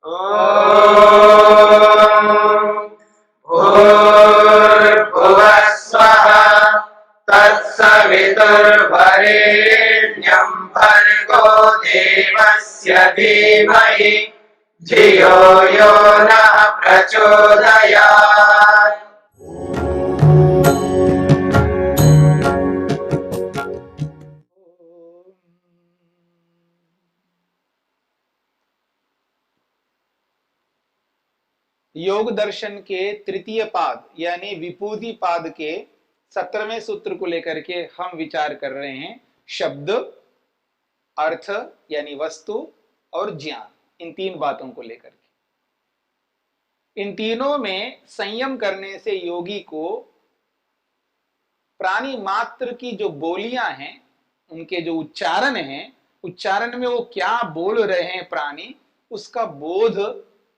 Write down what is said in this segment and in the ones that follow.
ॐ भूर्भुवः स्वः तत्सवितुर्वरेण्यं भर्गो देवस्य धीमहि धियो यो नः प्रचोदयात्। योग दर्शन के तृतीय पाद यानी विभूति पाद के 17वें सूत्र को लेकर के हम विचार कर रहे हैं। शब्द, अर्थ यानी वस्तु और ज्ञान, इन तीन बातों को लेकर के। इन तीनों में संयम करने से योगी को प्राणी मात्र की जो बोलियां हैं, उनके जो उच्चारण हैं, उच्चारण में वो क्या बोल रहे हैं प्राणी, उसका बोध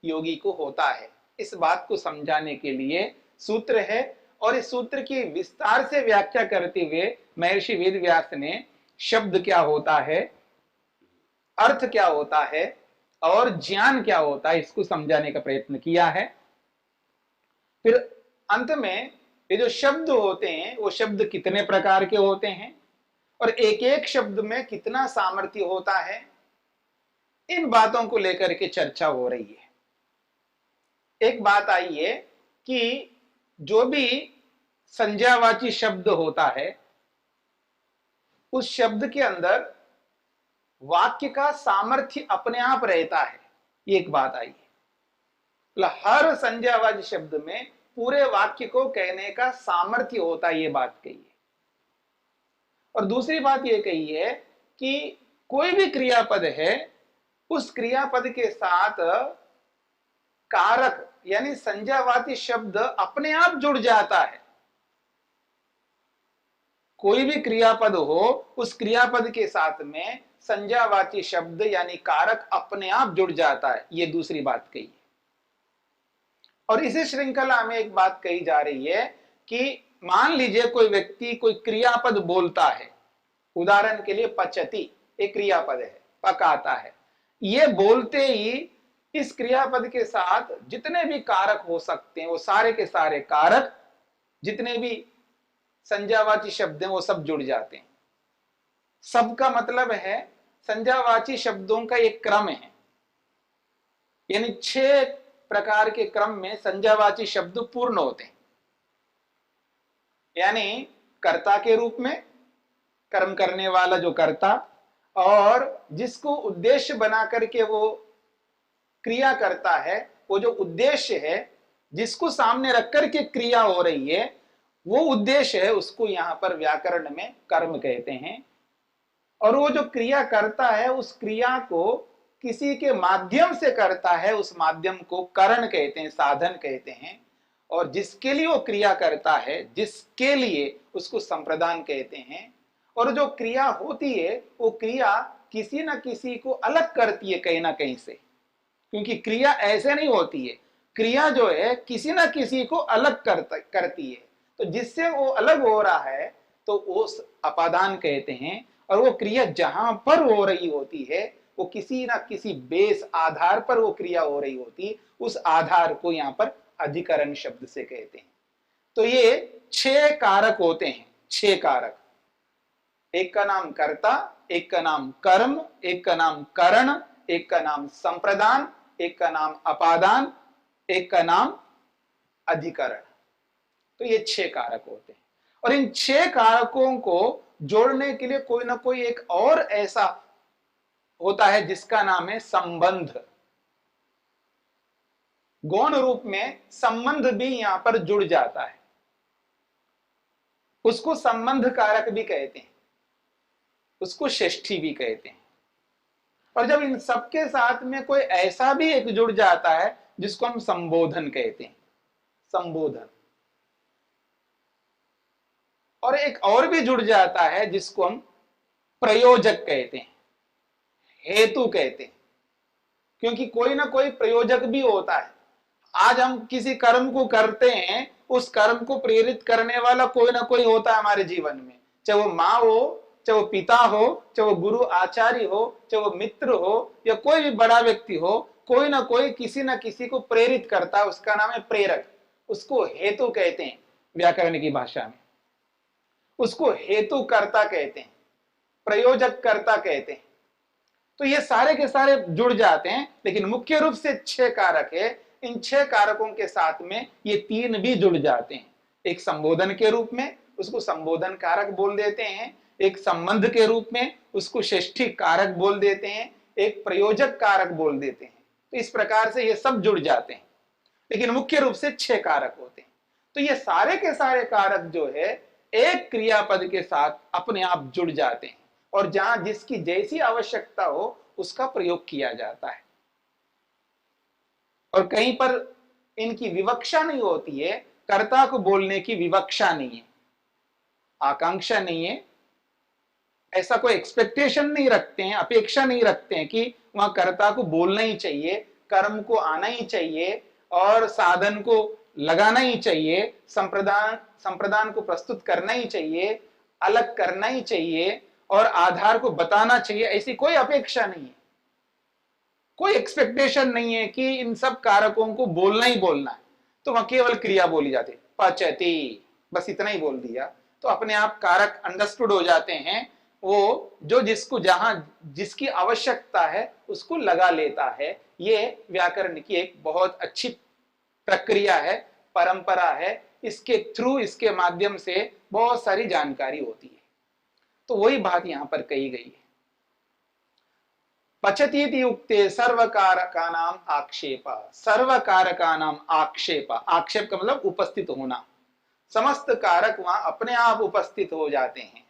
योगी को होता है। इस बात को समझाने के लिए सूत्र है और इस सूत्र की विस्तार से व्याख्या करते हुए महर्षि वेदव्यास ने शब्द क्या होता है, अर्थ क्या होता है और ज्ञान क्या होता है, इसको समझाने का प्रयत्न किया है। फिर अंत में ये जो शब्द होते हैं वो शब्द कितने प्रकार के होते हैं और एक एक शब्द में कितना सामर्थ्य होता है, इन बातों को लेकर के चर्चा हो रही है। एक बात आई है कि जो भी संज्ञावाची शब्द होता है उस शब्द के अंदर वाक्य का सामर्थ्य अपने आप रहता है, ये एक बात आई है। मतलब हर संज्ञावाची शब्द में पूरे वाक्य को कहने का सामर्थ्य होता है, ये बात कही है। और दूसरी बात ये कही है कि कोई भी क्रियापद है उस क्रियापद के साथ कारक यानी संज्ञावाची शब्द अपने आप जुड़ जाता है। कोई भी क्रियापद हो उस क्रियापद के साथ में संज्ञावाची शब्द यानी कारक अपने आप जुड़ जाता है, ये दूसरी बात कही है। और इसी श्रृंखला में एक बात कही जा रही है कि मान लीजिए कोई व्यक्ति कोई क्रियापद बोलता है, उदाहरण के लिए पचती एक क्रियापद है, पकाता है। ये बोलते ही इस क्रियापद के साथ जितने भी कारक हो सकते हैं वो सारे के सारे कारक, जितने भी संज्ञावाची शब्द हैं वो सब जुड़ जाते हैं। सबका मतलब है संज्ञावाची शब्दों का एक क्रम है, यानी 6 प्रकार के क्रम में संज्ञावाची शब्द पूर्ण होते हैं। यानी कर्ता के रूप में, कर्म करने वाला जो कर्ता, और जिसको उद्देश्य बना करके वो क्रिया करता है, वो जो उद्देश्य है जिसको सामने रख करके क्रिया हो रही है वो उद्देश्य है, उसको यहां पर व्याकरण में कर्म कहते हैं। और वो जो क्रिया करता है उस क्रिया को किसी के माध्यम से करता है, उस माध्यम को करण कहते हैं, साधन कहते हैं। और जिसके लिए वो क्रिया करता है, जिसके लिए उसको संप्रदान कहते हैं। और जो क्रिया होती है वो क्रिया किसी न किसी को अलग करती है कहीं ना कहीं से, क्योंकि क्रिया ऐसे नहीं होती है, क्रिया जो है किसी न किसी को अलग करती है। तो जिससे वो अलग हो रहा है तो वो अपादान कहते हैं। और वो क्रिया जहां पर हो रही होती है वो किसी ना किसी बेस आधार पर वो क्रिया हो रही होती, उस आधार को यहाँ पर अधिकरण शब्द से कहते हैं। तो ये 6 कारक होते हैं, 6 कारक। एक का नाम कर्ता, एक का नाम कर्म, एक का नाम करण, एक का नाम संप्रदान, एक का नाम अपादान, एक का नाम अधिकरण। तो ये 6 कारक होते हैं। और इन 6 कारकों को जोड़ने के लिए कोई ना कोई एक और ऐसा होता है जिसका नाम है संबंध। गौण रूप में संबंध भी यहां पर जुड़ जाता है, उसको संबंध कारक भी कहते हैं, उसको षष्ठी भी कहते हैं। और जब इन सबके साथ में कोई ऐसा भी एक जुड़ जाता है जिसको हम संबोधन कहते हैं, संबोधन। और एक और भी जुड़ जाता है जिसको हम प्रयोजक कहते हैं, हेतु कहते हैं। क्योंकि कोई ना कोई प्रयोजक भी होता है। आज हम किसी कर्म को करते हैं, उस कर्म को प्रेरित करने वाला कोई ना कोई होता है हमारे जीवन में, चाहे वो माँ हो, चाहे वो पिता हो, चाहे वो गुरु आचार्य हो, चाहे वो मित्र हो या कोई भी बड़ा व्यक्ति हो, कोई ना कोई किसी ना किसी को प्रेरित करता है, उसका नाम है प्रेरक। उसको हेतु कहते हैं व्याकरण की भाषा में, उसको हेतु कर्ता कहते हैं, प्रयोजक कर्ता कहते हैं। तो ये सारे के सारे जुड़ जाते हैं, लेकिन मुख्य रूप से 6 कारक है। इन 6 कारकों के साथ में ये 3 भी जुड़ जाते हैं। एक संबोधन के रूप में उसको संबोधन कारक बोल देते हैं, एक संबंध के रूप में उसको षष्ठी कारक बोल देते हैं, एक प्रयोजक कारक बोल देते हैं। तो इस प्रकार से ये सब जुड़ जाते हैं, लेकिन मुख्य रूप से 6 कारक होते हैं। तो ये सारे के सारे कारक जो है एक क्रियापद के साथ अपने आप जुड़ जाते हैं, और जहां जिसकी जैसी आवश्यकता हो उसका प्रयोग किया जाता है। और कहीं पर इनकी विवक्षा नहीं होती है, कर्ता को बोलने की विवक्षा नहीं है, आकांक्षा नहीं है, ऐसा कोई एक्सपेक्टेशन नहीं रखते हैं, अपेक्षा नहीं रखते हैं कि वहां कर्ता को बोलना ही चाहिए, कर्म को आना ही चाहिए और साधन को लगाना ही चाहिए, संप्रदान को प्रस्तुत करना ही चाहिए, अलग करना ही चाहिए और आधार को बताना चाहिए। ऐसी कोई अपेक्षा नहीं है, कोई एक्सपेक्टेशन नहीं है कि इन सब कारकों को बोलना ही बोलना है। तो वहां केवल क्रिया बोली जाती है, पचती, बस इतना ही बोल दिया तो अपने आप कारक अंडरस्टूड हो जाते हैं। वो जो जिसको जहां जिसकी आवश्यकता है उसको लगा लेता है। ये व्याकरण की एक बहुत अच्छी प्रक्रिया है, परंपरा है। इसके थ्रू, इसके माध्यम से बहुत सारी जानकारी होती है। तो वही बात यहां पर कही गई है। पचतीति युक्ते सर्वकारकानाम आक्षेप, सर्वकारकानाम आक्षेप, आक्षेप का मतलब उपस्थित होना, समस्त कारक वहां अपने आप उपस्थित हो जाते हैं।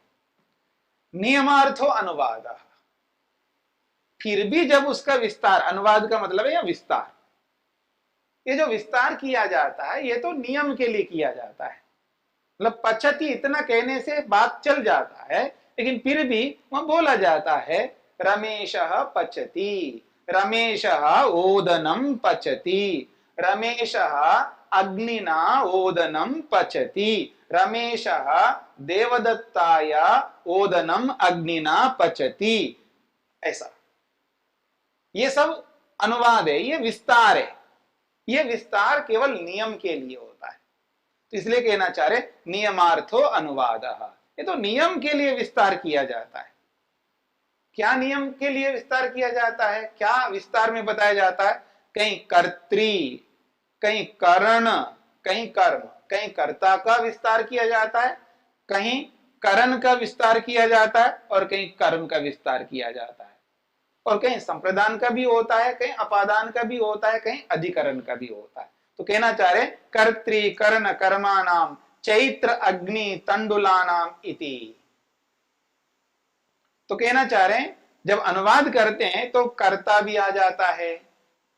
नियमार्थो अनुवाद, फिर भी जब उसका विस्तार, अनुवाद का मतलब है या विस्तार, ये जो विस्तार किया जाता है ये तो नियम के लिए किया जाता है। मतलब पचती इतना कहने से बात चल जाता है, लेकिन फिर भी वहां बोला जाता है रमेशः पचति, रमेशः ओदनम पचति, रमेशः अग्निना ओदनम पचति, रमेशः देवदत्ताय ओदनम अग्निना पचति। ऐसा ये सब अनुवाद है, ये विस्तार है। ये विस्तार केवल नियम के लिए होता है, तो इसलिए कहना चाह रहे नियमार्थो अनुवादः, ये तो नियम के लिए विस्तार किया जाता है। क्या नियम के लिए विस्तार किया जाता है, क्या विस्तार में बताया जाता है? कहीं कर्त्री, कहीं करण, कहीं कर्म, कहीं कर्ता का विस्तार किया जाता है, कहीं करण का विस्तार किया जाता है और कहीं कर्म का विस्तार किया जाता है, और कहीं संप्रदान का भी होता है, कहीं अपादान का भी होता है, कहीं अधिकरण का भी होता है। तो कहना चाह रहे कर्त्री कर्ण कर्माणाम चैत्र अग्नि तंडुलानाम इति। तो कहना चाह रहे हैं जब अनुवाद करते हैं तो कर्ता भी आ जाता है,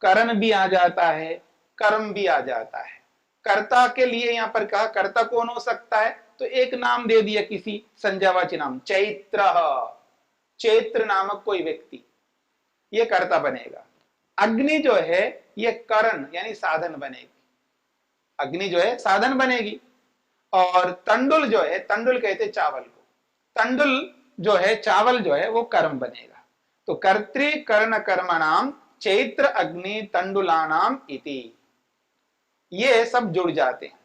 करण भी आ जाता है, कर्म भी आ जाता है। कर्ता के लिए यहां पर कहा कर्ता कौन हो सकता है, तो एक नाम दे दिया किसी संज्ञावाची नाम, चैत्र, चैत्र नामक कोई व्यक्ति, ये कर्ता बनेगा। अग्नि जो है ये करण यानी साधन बनेगी, अग्नि जो है साधन बनेगी। और तंडुल जो है, तंडुल कहते चावल को, तंडुल जो है चावल जो है वो कर्म बनेगा। तो कर्तृ कर्ण कर्मणाम चैत्र अग्नि तंडुलानाम इति, ये सब जुड़ जाते हैं।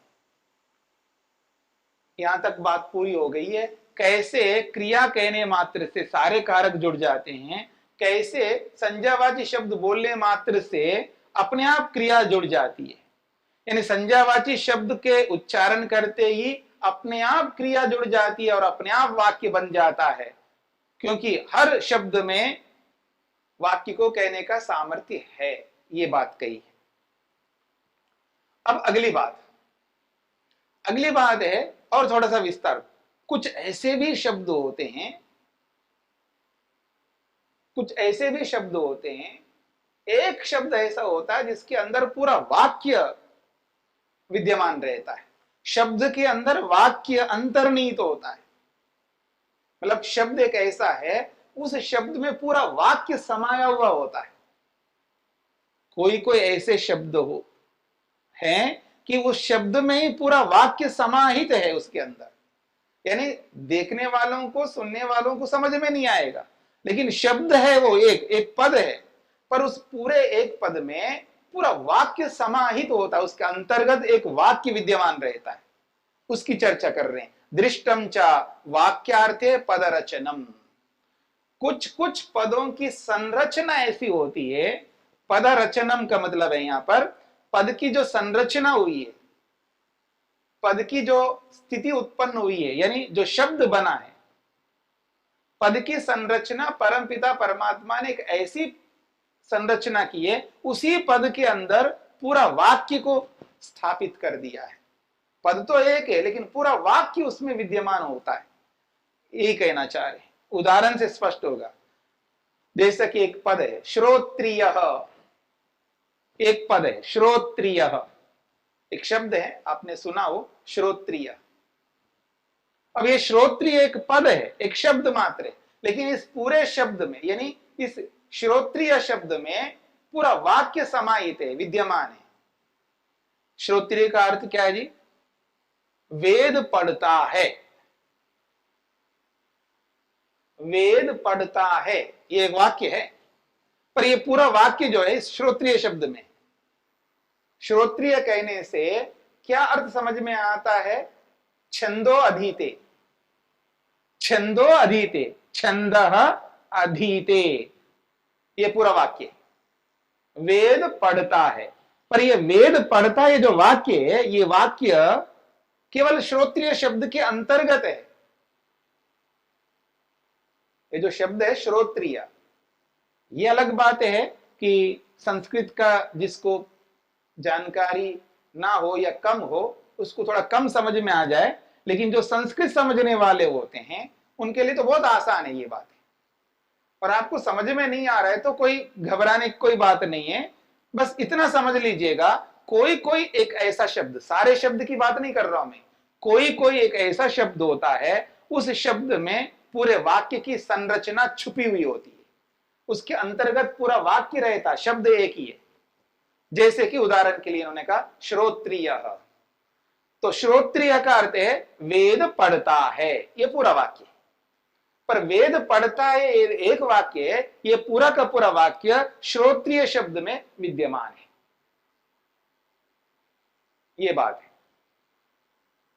यहां तक बात पूरी हो गई है। कैसे क्रिया कहने मात्र से सारे कारक जुड़ जाते हैं, कैसे संज्ञावाची शब्द बोलने मात्र से अपने आप क्रिया जुड़ जाती है। यानी संज्ञावाची शब्द के उच्चारण करते ही अपने आप क्रिया जुड़ जाती है और अपने आप वाक्य बन जाता है, क्योंकि हर शब्द में वाक्य को कहने का सामर्थ्य है। ये बात कही है। अब अगली बात है और थोड़ा सा विस्तार। कुछ ऐसे भी शब्द होते हैं, एक शब्द ऐसा होता है जिसके अंदर पूरा वाक्य विद्यमान रहता है। शब्द के अंदर वाक्य अंतर्निहित होता है। मतलब शब्द एक ऐसा है, उस शब्द में पूरा वाक्य समाया हुआ होता है। कोई ऐसे शब्द हो हैं कि उस शब्द में ही पूरा वाक्य समाहित है उसके अंदर। यानी देखने वालों को, सुनने वालों को समझ में नहीं आएगा, लेकिन शब्द है वो एक पद है, पर उस पूरे एक पद में पूरा वाक्य समाहित होता है, उसके अंतर्गत एक वाक्य विद्यमान रहता है, उसकी चर्चा कर रहे हैं। दृष्टम च वाक्यार्थे पद रचनम, कुछ कुछ पदों की संरचना ऐसी होती है, पद रचनम का मतलब है यहां पर पद की जो संरचना हुई है, पद की जो स्थिति उत्पन्न हुई है, यानी जो शब्द बना है, पद की संरचना परमपिता परमात्मा ने एक ऐसी संरचना की है, उसी पद के अंदर पूरा वाक्य को स्थापित कर दिया है। पद तो एक है लेकिन पूरा वाक्य उसमें विद्यमान होता है, यही कहना चाह रहे हैं। उदाहरण से स्पष्ट होगा, जैसा कि एक पद है श्रोत्रिय, एक पद है श्रोत्रिय, एक शब्द है, आपने सुना हो श्रोत्रिय। अब ये श्रोत्रिय एक पद है, एक शब्द मात्र है, लेकिन इस पूरे शब्द में, यानी इस श्रोत्रिय शब्द में पूरा वाक्य समाहित है, विद्यमान है। श्रोत्रिय का अर्थ क्या है जी? वेद पढ़ता है, वेद पढ़ता है, ये एक वाक्य है, पर ये पूरा वाक्य जो है इस श्रोत्रिय शब्द में। श्रोत्रिय कहने से क्या अर्थ समझ में आता है? छंदो अधीते, छंदो अधीते, छंदः अधीते, ये पूरा वाक्य वेद पढ़ता है। पर ये वेद पढ़ता है जो वाक्य है, ये वाक्य केवल श्रोत्रिय शब्द के अंतर्गत है। ये जो शब्द है श्रोत्रिय, ये अलग बात है कि संस्कृत का जिसको जानकारी ना हो या कम हो, उसको थोड़ा कम समझ में आ जाए, लेकिन जो संस्कृत समझने वाले होते हैं उनके लिए तो बहुत आसान है ये बात है। और आपको समझ में नहीं आ रहा है तो कोई घबराने की कोई बात नहीं है, बस इतना समझ लीजिएगा, कोई कोई एक ऐसा शब्द, सारे शब्द की बात नहीं कर रहा हूं मैं, कोई कोई एक ऐसा शब्द होता है, उस शब्द में पूरे वाक्य की संरचना छुपी हुई होती है, उसके अंतर्गत पूरा वाक्य रहता, शब्द एक ही है। जैसे कि उदाहरण के लिए उन्होंने कहा श्रोत्रिय, तो श्रोत्रिय का अर्थ है वेद पढ़ता है, ये पूरा वाक्य। पर वेद पढ़ता है एक वाक्य है, ये पूरा का पूरा वाक्य श्रोत्रिय शब्द में विद्यमान है, ये बात है।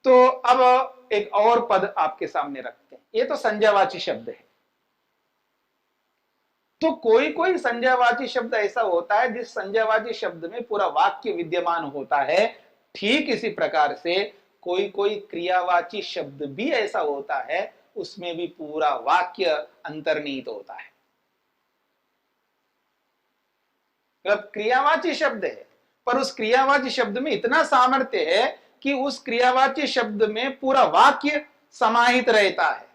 तो अब एक और पद आपके सामने रखते हैं, ये तो संज्ञावाची शब्द है। तो कोई कोई संज्ञावाची शब्द ऐसा होता है जिस संज्ञावाची शब्द में पूरा वाक्य विद्यमान होता है। ठीक इसी प्रकार से कोई कोई क्रियावाची शब्द भी ऐसा होता है, उसमें भी पूरा वाक्य अंतर्निहित होता है। मतलब क्रियावाची शब्द है, पर उस क्रियावाची शब्द में इतना सामर्थ्य है कि उस क्रियावाची शब्द में पूरा वाक्य समाहित रहता है,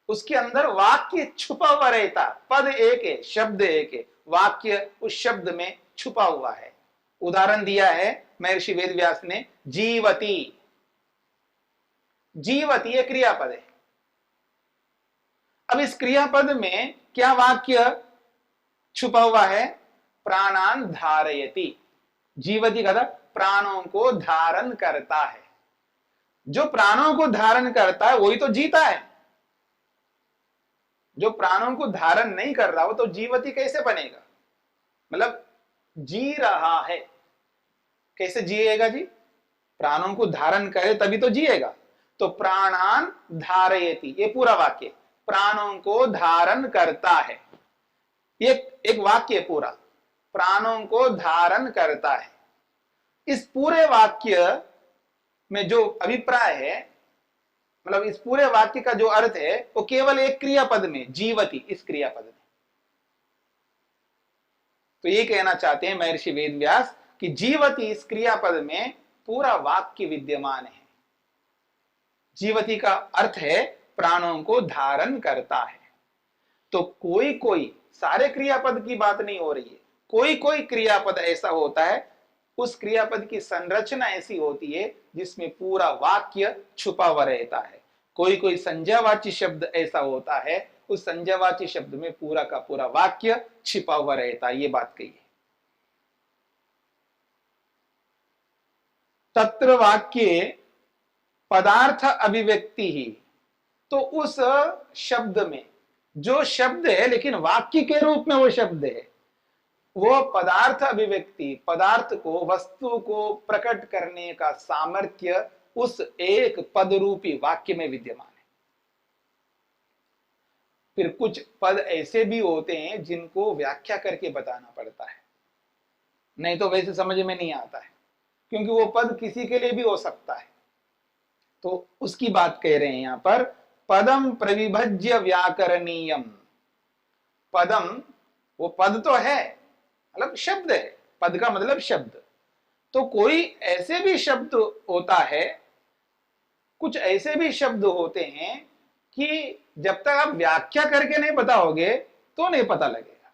उसके अंदर वाक्य छुपा हुआ रहता। पद एक है, शब्द एक है, वाक्य उस शब्द में छुपा हुआ है। उदाहरण दिया है महर्षि वेदव्यास ने, जीवती, जीवती ये क्रियापद है। अब इस क्रियापद में क्या वाक्य छुपा हुआ है? प्राणान धारयति, जीवती का प्राणों को धारण करता है। जो प्राणों को धारण करता है वही तो जीता है, जो प्राणों को धारण नहीं कर रहा हो तो जीवती कैसे बनेगा? मतलब जी रहा है, कैसे जिएगा जी? प्राणों को धारण करे तभी तो जिएगा। तो प्राणान धारयति, ये पूरा वाक्य प्राणों को धारण करता है, ये एक वाक्य पूरा प्राणों को धारण करता है। इस पूरे वाक्य में जो अभिप्राय है, मतलब इस पूरे वाक्य का जो अर्थ है वो केवल एक क्रियापद में, जीवती, इस क्रियापद में। तो ये कहना चाहते हैं महर्षि वेदव्यास कि जीवती इस क्रियापद में पूरा वाक्य विद्यमान है। जीवती का अर्थ है प्राणों को धारण करता है। तो कोई कोई, सारे क्रियापद की बात नहीं हो रही है, कोई कोई क्रियापद ऐसा होता है, उस क्रियापद की संरचना ऐसी होती है जिसमें पूरा वाक्य छुपा हुआ रहता है। कोई कोई संज्ञावाची शब्द ऐसा होता है, उस संज्ञावाची शब्द में पूरा का पूरा वाक्य छिपा हुआ रहता है, ये बात कही है। तत्र वाक्ये पदार्थ अभिव्यक्ति ही, तो उस शब्द में जो शब्द है लेकिन वाक्य के रूप में वो शब्द है, वो पदार्थ अभिव्यक्ति, पदार्थ को, वस्तु को प्रकट करने का सामर्थ्य उस एक पद रूपी वाक्य में विद्यमान है। फिर कुछ पद ऐसे भी होते हैं जिनको व्याख्या करके बताना पड़ता है, नहीं तो वैसे समझ में नहीं आता है, क्योंकि वो पद किसी के लिए भी हो सकता है। तो उसकी बात कह रहे हैं यहां पर, पदम प्रविभज्य व्याकरणीयम। पदम, वो पद तो है, मतलब शब्द है, पद का मतलब शब्द। तो कोई ऐसे भी शब्द होता है, कुछ ऐसे भी शब्द होते हैं कि जब तक आप व्याख्या करके नहीं बताओगे तो नहीं पता लगेगा।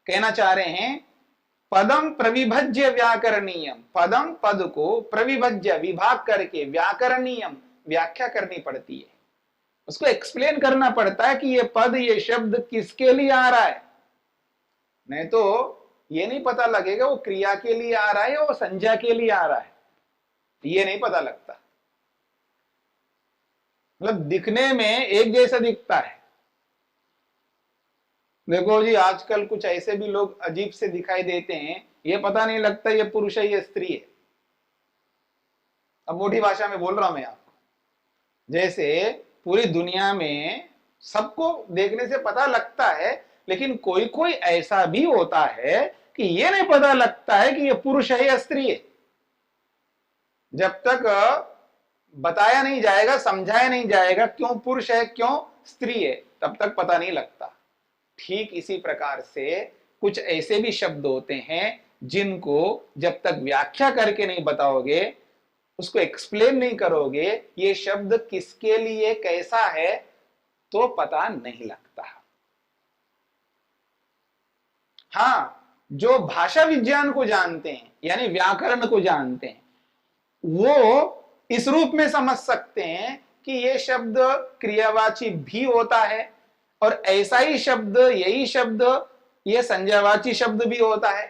कहना चाह रहे हैं पदम प्रविभज्य व्याकरणीयम, पदम पद को प्रविभज्य विभाग करके व्याकरणीयम व्याख्या करनी पड़ती है, उसको एक्सप्लेन करना पड़ता है कि ये पद, ये शब्द किसके लिए आ रहा है। नहीं तो ये नहीं पता लगेगा वो क्रिया के लिए आ रहा है या वो संज्ञा के लिए आ रहा है, ये नहीं पता लगता। मतलब दिखने में एक जैसा दिखता है। देखो जी, आजकल कुछ ऐसे भी लोग अजीब से दिखाई देते हैं, ये पता नहीं लगता ये पुरुष है ये स्त्री है। अब मोटी भाषा में बोल रहा हूं मैं आपको, जैसे पूरी दुनिया में सबको देखने से पता लगता है, लेकिन कोई कोई ऐसा भी होता है कि ये नहीं पता लगता है कि ये पुरुष है या स्त्री है। जब तक बताया नहीं जाएगा, समझाया नहीं जाएगा क्यों पुरुष है क्यों स्त्री है, तब तक पता नहीं लगता। ठीक इसी प्रकार से कुछ ऐसे भी शब्द होते हैं जिनको जब तक व्याख्या करके नहीं बताओगे, उसको एक्सप्लेन नहीं करोगे ये शब्द किसके लिए कैसा है, तो पता नहीं लगता। हाँ, जो भाषा विज्ञान को जानते हैं यानी व्याकरण को जानते हैं, वो इस रूप में समझ सकते हैं कि ये शब्द क्रियावाची भी होता है और ऐसा ही शब्द, यही शब्द ये संज्ञावाची शब्द भी होता है।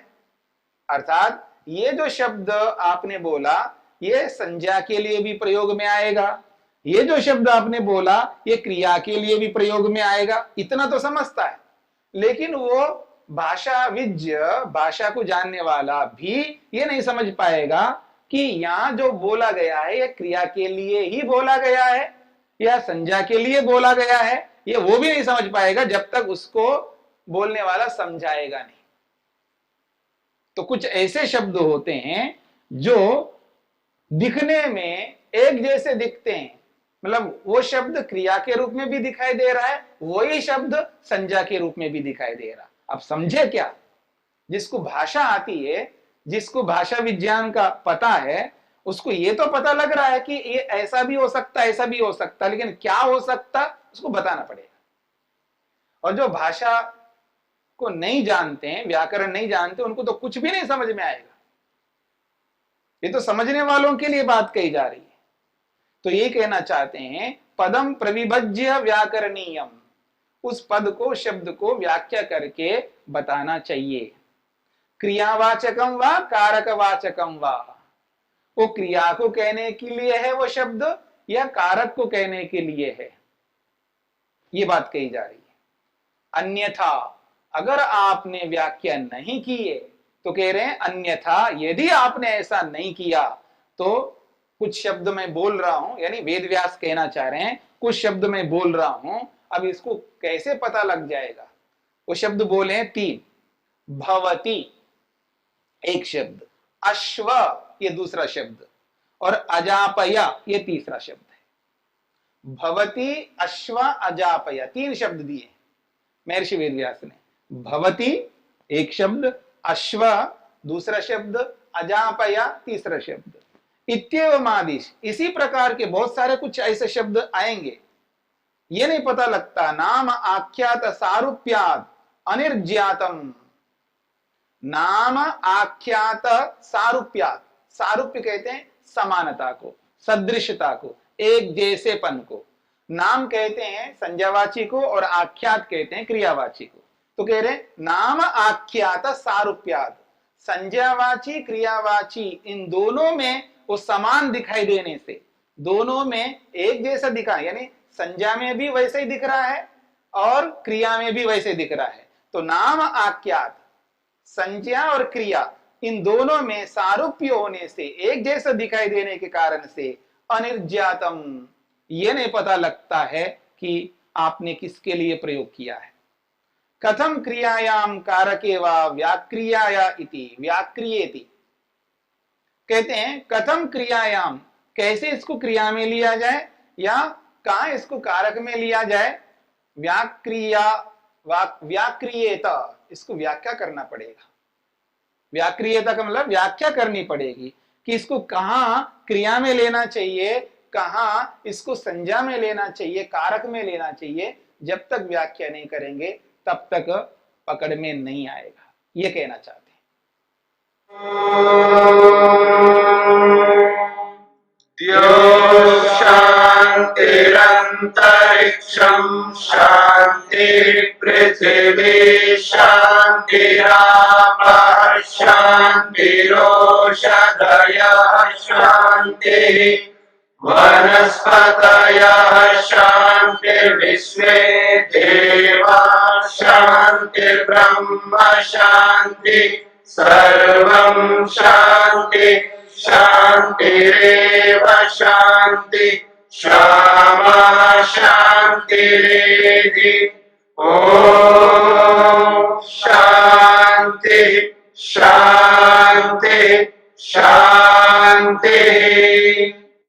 अर्थात ये जो शब्द आपने बोला ये संज्ञा के लिए भी प्रयोग में आएगा, ये जो शब्द आपने बोला ये क्रिया के लिए भी प्रयोग में आएगा, इतना तो समझता है। लेकिन वो भाषाविज्ञ, भाषा को जानने वाला भी ये नहीं समझ पाएगा कि यहां जो बोला गया है ये क्रिया के लिए ही बोला गया है या संज्ञा के लिए बोला गया है, ये वो भी नहीं समझ पाएगा जब तक उसको बोलने वाला समझाएगा नहीं। तो कुछ ऐसे शब्द होते हैं जो दिखने में एक जैसे दिखते हैं, मतलब वो शब्द क्रिया के रूप में भी दिखाई दे रहा है, वही शब्द संज्ञा के रूप में भी दिखाई दे रहा। अब समझे क्या? जिसको भाषा आती है, जिसको भाषा विज्ञान का पता है, उसको ये तो पता लग रहा है कि ये ऐसा भी हो सकता, ऐसा भी हो सकता, लेकिन क्या हो सकता उसको बताना पड़ेगा। और जो भाषा को नहीं जानते हैं, व्याकरण नहीं जानते, उनको तो कुछ भी नहीं समझ में आएगा। ये तो समझने वालों के लिए बात कही जा रही है। तो ये कहना चाहते हैं पदम प्रविभज्य व्याकरणीयम, उस पद को, शब्द को व्याख्या करके बताना चाहिए। क्रियावाचकम व कारकवाचकम व, वो क्रिया को कहने के लिए है वो शब्द या कारक को कहने के लिए है, ये बात कही जा रही है। अन्यथा अगर आपने व्याख्या नहीं की है तो कह रहे हैं अन्यथा यदि आपने ऐसा नहीं किया तो कुछ शब्द मैं बोल रहा हूं, यानी वेद व्यास कहना चाह रहे हैं कुछ शब्द मैं बोल रहा हूं, अब इसको कैसे पता लग जाएगा। वो शब्द बोले हैं तीन, भवती एक शब्द, अश्व ये दूसरा शब्द और अजापया ये तीसरा शब्द है। भवती, अश्व, अजापया तीन शब्द दिए महर्षि वेद व्यास ने। भवती एक शब्द, अश्व दूसरा शब्द, अजापया तीसरा शब्द। इत्येवमादिश, इसी प्रकार के बहुत सारे कुछ ऐसे शब्द आएंगे, ये नहीं पता लगता। नाम आख्यात सारूप्यात अनिर्ज्ञातम, नाम आख्यात सारूप्यात, सारूप्य कहते हैं समानता को, सदृशता को, एक जैसेपन को। नाम कहते हैं संज्ञावाची को और आख्यात कहते हैं क्रियावाची को। तो कह रहे हैं नाम आख्यात सारूप्यात, संज्ञावाची क्रियावाची इन दोनों में वो समान दिखाई देने से, दोनों में एक जैसा दिखा, यानी संज्ञा में भी वैसे ही दिख रहा है और क्रिया में भी वैसे दिख रहा है, तो नाम आख्यात संज्ञा और क्रिया इन दोनों में सारूप्य होने से, एक जैसा दिखाई देने के कारण से अनिर्ज्ञातम, ये नहीं पता लगता है कि आपने किसके लिए प्रयोग किया है। कथम क्रियायाम कारके वा व्याक्रियाया इति व्याक्रियेति, कहते हैं कथम क्रियायाम, कैसे इसको क्रिया में लिया जाए या कहां इसको कारक में लिया जाए। व्याक्रियेत, इसको व्याख्या करना पड़ेगा। व्याक्रियता का मतलब व्याख्या करनी पड़ेगी कि इसको कहां क्रिया में लेना चाहिए, कहां इसको संज्ञा में लेना चाहिए, कारक में लेना चाहिए। जब तक व्याख्या नहीं करेंगे तब तक पकड़ में नहीं आएगा, ये कहना चाहते हैं। शांतिरंतरिक्षं शांति पृथिवी शांतिरापः शांतिरोषधयः शांतिः वनस्पतयः शांतिर्विश्वे देवाः शांतिर्ब्रह्म शांति सर्वं शांति शांतिरेव शांति क्षमा शांतिरेधि। ओम शांति शांति शांति।